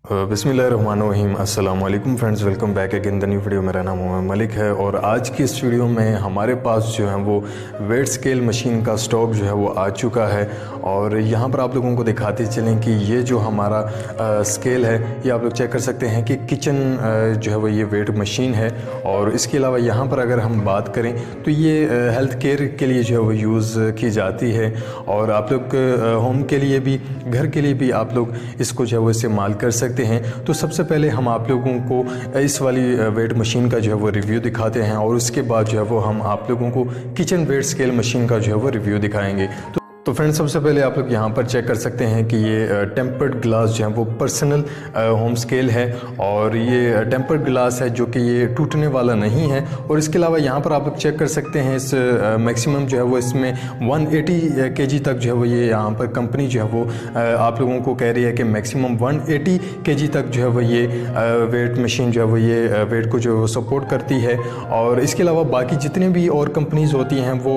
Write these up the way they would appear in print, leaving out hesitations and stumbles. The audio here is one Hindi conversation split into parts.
बिस्मिल्लाहिर्रहमानिर्रहीम अस्सलाम वालेकुम friends, welcome back again the new video. मेरा नाम मोहम्मद मलिक है और आज की इस वीडियो में हमारे पास जो है वो वेट स्केल मशीन का स्टॉक जो है वो आ चुका है। और यहाँ पर आप लोगों को दिखाते चलें कि ये जो हमारा स्केल है ये आप लोग चेक कर सकते हैं कि किचन जो है वो ये वेट मशीन है। और इसके अलावा यहाँ पर अगर हम बात करें तो ये हेल्थ केयर के लिए जो है वो यूज़ की जाती है और आप लोग होम के लिए भी, घर के लिए भी आप लोग इसको जो है वो इस्तेमाल कर सकते हैं। तो सबसे पहले हम आप लोगों को इस वाली वेट मशीन का जो है वो रिव्यू दिखाते हैं और उसके बाद जो है वो हम आप लोगों को किचन वेट स्केल मशीन का जो है वो रिव्यू दिखाएंगे। तो फ्रेंड्स, सबसे पहले आप लोग यहाँ पर चेक कर सकते हैं कि ये टेम्पर्ड ग्लास जो है वो पर्सनल होम स्केल है और ये टेम्पर्ड ग्लास है जो कि ये टूटने वाला नहीं है। और इसके अलावा यहाँ पर आप लोग चेक कर सकते हैं इस मैक्सिमम जो है वो इसमें 180 kg तक जो है वो ये यहाँ पर कंपनी जो है वो आप लोगों को कह रही है कि मैक्सिमम 180 kg तक जो है वो ये वेट मशीन जो है वो ये वेट को जो है वो सपोर्ट करती है। और इसके अलावा बाकी जितने भी और कंपनीज़ होती हैं वो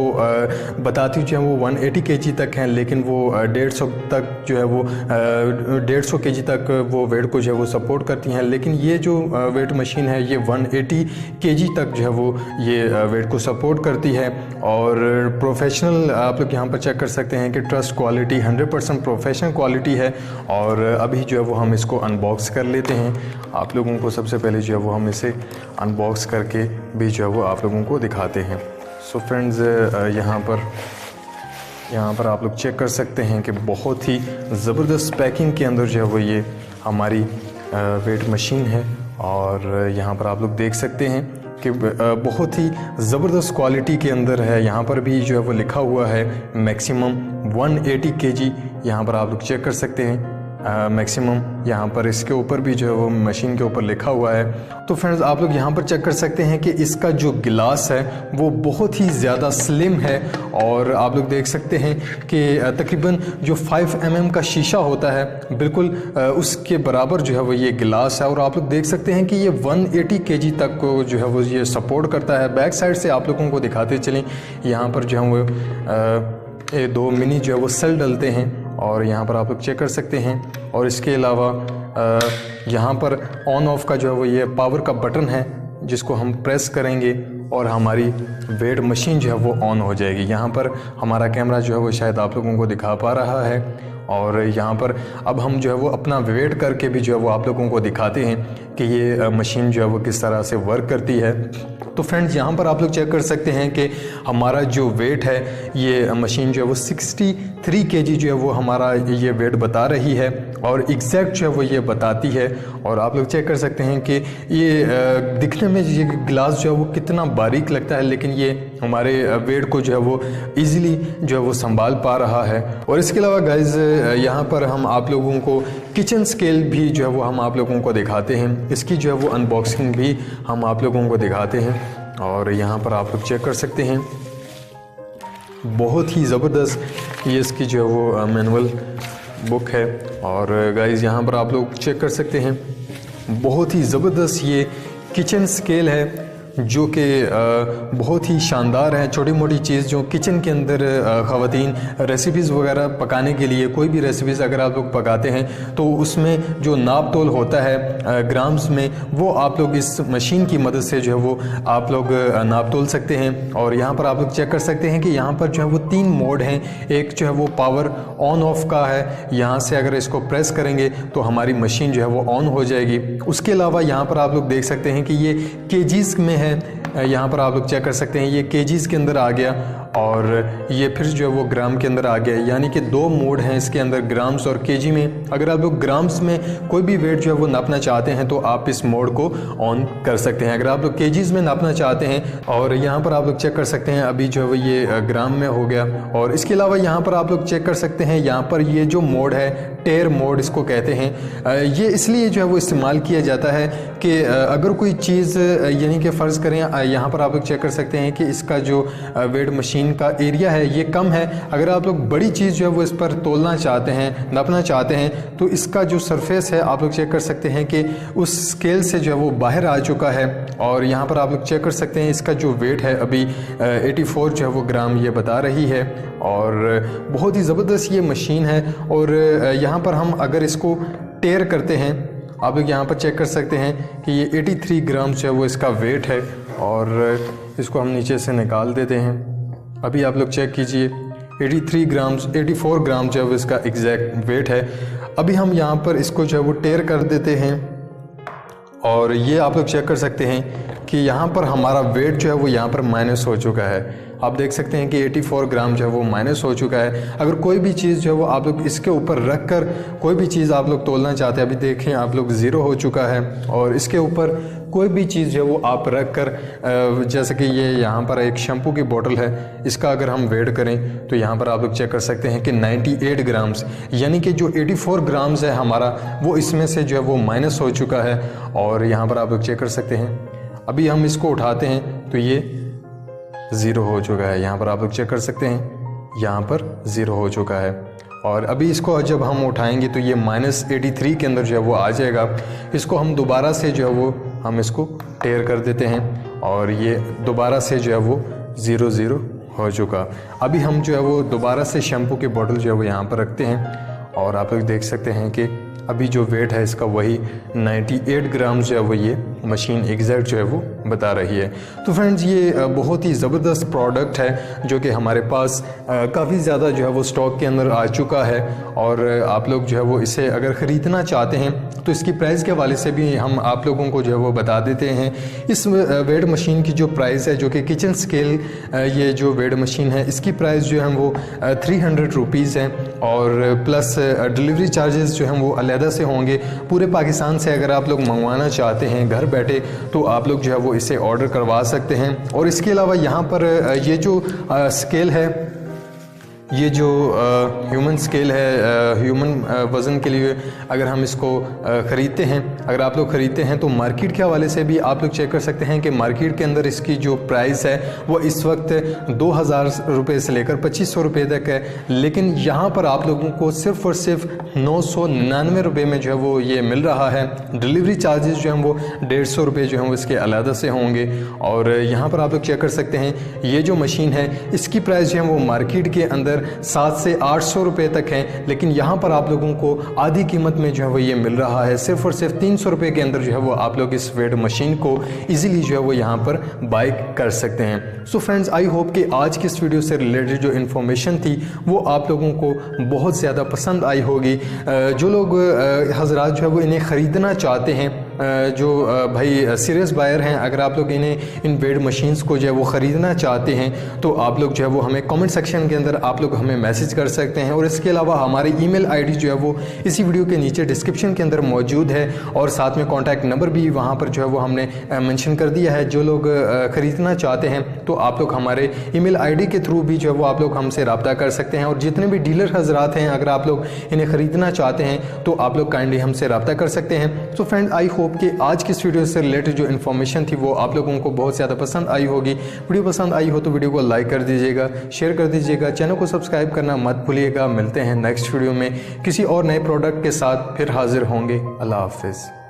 बताती जो है वो 180 kg तक हैं, लेकिन वो 150 तक जो है वो 150 kg तक वो वेट को जो है वो सपोर्ट करती हैं। लेकिन ये जो वेट मशीन है ये 180 kg तक जो है वो ये वेट को सपोर्ट करती है। और प्रोफेशनल आप लोग यहाँ पर चेक कर सकते हैं कि ट्रस्ट क्वालिटी 100% प्रोफेशनल क्वालिटी है। और अभी जो है वो हम इसको अनबॉक्स कर लेते हैं। आप लोगों को सबसे पहले जो है वो हम इसे अनबॉक्स करके भी जो है वो आप लोगों को दिखाते हैं। सो फ्रेंड्स, यहाँ पर आप लोग चेक कर सकते हैं कि बहुत ही ज़बरदस्त पैकिंग के अंदर जो है वो ये हमारी वेट मशीन है। और यहाँ पर आप लोग देख सकते हैं कि बहुत ही ज़बरदस्त क्वालिटी के अंदर है। यहाँ पर भी जो है वो लिखा हुआ है मैक्सिमम 180 kg। यहाँ पर आप लोग चेक कर सकते हैं मैक्सिमम, यहाँ पर इसके ऊपर भी जो है वो मशीन के ऊपर लिखा हुआ है। तो फ्रेंड्स, आप लोग यहाँ पर चेक कर सकते हैं कि इसका जो गिलास है वो बहुत ही ज़्यादा स्लिम है। और आप लोग देख सकते हैं कि तकरीबन जो 5 mm का शीशा होता है बिल्कुल उसके बराबर जो है वो ये गिलास है। और आप लोग देख सकते हैं कि ये 180 kg तक को जो है वो ये सपोर्ट करता है। बैक साइड से आप लोगों को दिखाते चलें, यहाँ पर जो है वो ये 2 मिनी जो है वो सेल डलते हैं और यहाँ पर आप लोग चेक कर सकते हैं। और इसके अलावा यहाँ पर ऑन ऑफ का जो है वो ये पावर का बटन है जिसको हम प्रेस करेंगे और हमारी वेट मशीन जो है वो ऑन हो जाएगी। यहाँ पर हमारा कैमरा जो है वो शायद आप लोगों को दिखा पा रहा है। और यहाँ पर अब हम जो है वो अपना वेट करके भी जो है वो आप लोगों को दिखाते हैं कि ये मशीन जो है वो किस तरह से वर्क करती है। तो फ्रेंड्स, यहाँ पर आप लोग चेक कर सकते हैं कि हमारा जो वेट है ये मशीन जो है वो 63 kg जो है वो हमारा ये वेट बता रही है और एग्जैक्ट जो है वो ये बताती है। और आप लोग चेक कर सकते हैं कि ये दिखने में ये ग्लास जो है वो कितना बारीक लगता है, लेकिन ये हमारे वेट को जो है वो ईज़िली जो है वो संभाल पा रहा है। और इसके अलावा गाइज़, यहाँ पर हम आप लोगों को किचन स्केल भी जो है वो हम आप लोगों को दिखाते हैं। इसकी जो है वो अनबॉक्सिंग भी हम आप लोगों को दिखाते हैं। और यहाँ पर आप लोग चेक कर सकते हैं बहुत ही ज़बरदस्त ये इसकी जो है वो मैनुअल बुक है। और गाइज़, यहाँ पर आप लोग चेक कर सकते हैं बहुत ही ज़बरदस्त ये किचन स्केल है जो कि बहुत ही शानदार है। छोटी मोटी चीज़ जो किचन के अंदर ख़वातीन रेसिपीज़ वगैरह पकाने के लिए, कोई भी रेसिपीज़ अगर आप लोग पकाते हैं तो उसमें जो नाप तोल होता है ग्राम्स में, वो आप लोग इस मशीन की मदद से जो है वो आप लोग नाप तोल सकते हैं। और यहाँ पर आप लोग चेक कर सकते हैं कि यहाँ पर जो है वो 3 मोड हैं। एक जो है वो पावर ऑन ऑफ का है, यहाँ से अगर इसको प्रेस करेंगे तो हमारी मशीन जो है वो ऑन हो जाएगी। उसके अलावा यहाँ पर आप लोग देख सकते हैं कि ये केजीज़ में है। यहाँ पर आप लोग चेक कर सकते हैं ये केजीज़ के अंदर आ गया और ये फिर जो है वो ग्राम के अंदर आ गया। यानी कि 2 मोड हैं इसके अंदर, ग्राम्स और केजी में। अगर आप लोग ग्राम्स में कोई भी वेट जो है वो नापना चाहते हैं तो आप इस मोड को ऑन कर सकते हैं। अगर आप लोग केजीज़ में नापना चाहते हैं, और यहाँ पर आप लोग चेक कर सकते हैं अभी जो है वो ये ग्राम में हो गया। और इसके अलावा यहाँ पर आप लोग चेक कर सकते हैं, यहाँ पर ये जो मोड है टेयर मोड इसको कहते हैं। ये इसलिए जो है वो इस्तेमाल किया जाता है कि अगर कोई चीज़, यानी कि फ़र्ज़ करें यहाँ पर आप लोग चेक कर सकते हैं कि इसका जो वेट मशीन का एरिया है ये कम है। अगर आप लोग बड़ी चीज़ जो है वो इस पर तोलना चाहते हैं, नापना चाहते हैं, तो इसका जो सरफेस है आप लोग चेक कर सकते हैं कि उस स्केल से जो है वो बाहर आ चुका है। और यहाँ पर आप लोग चेक कर सकते हैं इसका जो वेट है अभी 84 जो है वो ग्राम ये बता रही है। और बहुत ही ज़बरदस्त ये मशीन है। और यहाँ पर हम अगर इसको टेयर करते हैं आप लोग यहाँ पर चेक कर सकते हैं कि ये 83 ग्राम जो है वो इसका वेट है और इसको हम नीचे से निकाल देते हैं। अभी आप लोग चेक कीजिए 84 ग्राम जो है वो इसका एग्जैक्ट वेट है। अभी हम यहाँ पर इसको जो है वो टेयर कर देते हैं और ये आप लोग चेक कर सकते हैं कि यहाँ पर हमारा वेट जो है वो यहाँ पर माइनस हो चुका है। आप देख सकते हैं कि 84 ग्राम जो है वो माइनस हो चुका है। अगर कोई भी चीज़ जो है वो आप लोग इसके ऊपर रख कर कोई भी चीज़ आप लोग तोलना चाहते हैं, अभी देखें आप लोग 0 हो चुका है। और इसके ऊपर कोई भी चीज़ जो है वो आप रख कर, जैसे कि ये यहाँ पर एक शैम्पू की बोतल है, इसका अगर हम वेट करें तो यहाँ पर आप लोग चेक कर सकते हैं कि 98 ग्राम्स, यानी कि जो 84 ग्राम्स है हमारा वो इसमें से जो है वो माइनस हो चुका है। और यहाँ पर आप लोग चेक कर सकते हैं अभी हम इसको उठाते हैं तो ये 0 हो चुका है। यहाँ पर आप लोग चेक कर सकते हैं यहाँ पर 0 हो चुका है। और अभी इसको जब हम उठाएंगे तो ये -83 के अंदर जो है वो आ जाएगा। इसको हम दोबारा से जो है वो हम इसको टेयर कर देते हैं और ये दोबारा से जो है वो 0 हो चुका। अभी हम जो है वो दोबारा से शैम्पू की बोतल जो है वो यहाँ पर रखते हैं और आप लोग देख सकते हैं कि अभी जो वेट है इसका वही 98 ग्राम जो है वो ये मशीन एग्जैक्ट जो है वो बता रही है। तो फ्रेंड्स ये बहुत ही ज़बरदस्त प्रोडक्ट है जो कि हमारे पास काफ़ी ज़्यादा जो है वो स्टॉक के अंदर आ चुका है। और आप लोग जो है वो इसे अगर ख़रीदना चाहते हैं तो इसकी प्राइस के हवाले से भी हम आप लोगों को जो है वो बता देते हैं। इस वेट मशीन की जो प्राइस है, जो कि किचन स्केल ये जो वेट मशीन है, इसकी प्राइस जो है वो 300 रुपीज़ है और प्लस डिलीवरी चार्जेस जो हैं वो अलहदा से होंगे। पूरे पाकिस्तान से अगर आप लोग मंगवाना चाहते हैं घर बैठे तो आप लोग जो है वो इसे ऑर्डर करवा सकते हैं। और इसके अलावा यहाँ पर ये जो स्केल है, ये जो ह्यूमन स्केल है, ह्यूमन वज़न के लिए अगर हम इसको ख़रीदते हैं, अगर आप लोग ख़रीदते हैं तो मार्केट के हवाले से भी आप लोग चेक कर सकते हैं कि मार्केट के अंदर इसकी जो प्राइस है वो इस वक्त 2000 रुपये से लेकर 2500 रुपये तक है। लेकिन यहाँ पर आप लोगों को सिर्फ़ और सिर्फ 999 रुपये में जो है वो ये मिल रहा है। डिलीवरी चार्जेस जो हैं वो 150 रुपये जो हैं वो इसके अलहदा से होंगे। और यहाँ पर आप लोग चेक कर सकते हैं ये जो मशीन है इसकी प्राइस जो है वो मार्केट के अंदर 700 से 800 रुपये तक है, लेकिन यहाँ पर आप लोगों को आधी कीमत में जो है वो ये मिल रहा है। सिर्फ और सिर्फ 300 रुपये के अंदर जो है वो आप लोग इस वेट मशीन को इजीली जो है वो यहाँ पर बाय कर सकते हैं। सो फ्रेंड्स, आई होप कि आज की इस वीडियो से रिलेटेड जो इन्फॉर्मेशन थी वो आप लोगों को बहुत ज़्यादा पसंद आई होगी। जो लोग हजरात जो है वो इन्हें ख़रीदना चाहते हैं, जो भाई सीरियस बायर हैं, अगर आप लोग इन वेट मशीन्स को जो है वो ख़रीदना चाहते हैं तो आप लोग जो है वो हमें कमेंट सेक्शन के अंदर आप लोग हमें मैसेज कर सकते हैं। और इसके अलावा हमारी ईमेल आईडी जो है वो इसी वीडियो के नीचे डिस्क्रिप्शन के अंदर मौजूद है और साथ में कॉन्टैक्ट नंबर भी वहाँ पर जो है वो हमने मेंशन कर दिया है। जो लोग ख़रीदना चाहते हैं तो आप लोग हमारे ईमेल आईडी के थ्रू भी जो है वो आप लोग हमसे रब्ता कर सकते हैं। और जितने भी डीलर हजरात हैं, अगर आप लोग इन्हें ख़रीदना चाहते हैं तो आप लोग काइंडली हमसे रब्ता कर सकते हैं। सो फ्रेंड, आई होप कि आज की इस वीडियो से रिलेटेड जो इन्फॉर्मेशन थी वो आप लोगों को बहुत ज़्यादा पसंद आई होगी। वीडियो पसंद आई हो तो वीडियो को लाइक कर दीजिएगा, शेयर कर दीजिएगा, चैनल को सब्सक्राइब करना मत भूलिएगा। मिलते हैं नेक्स्ट वीडियो में किसी और नए प्रोडक्ट के साथ, फिर हाजिर होंगे। अल्लाह हाफिज़।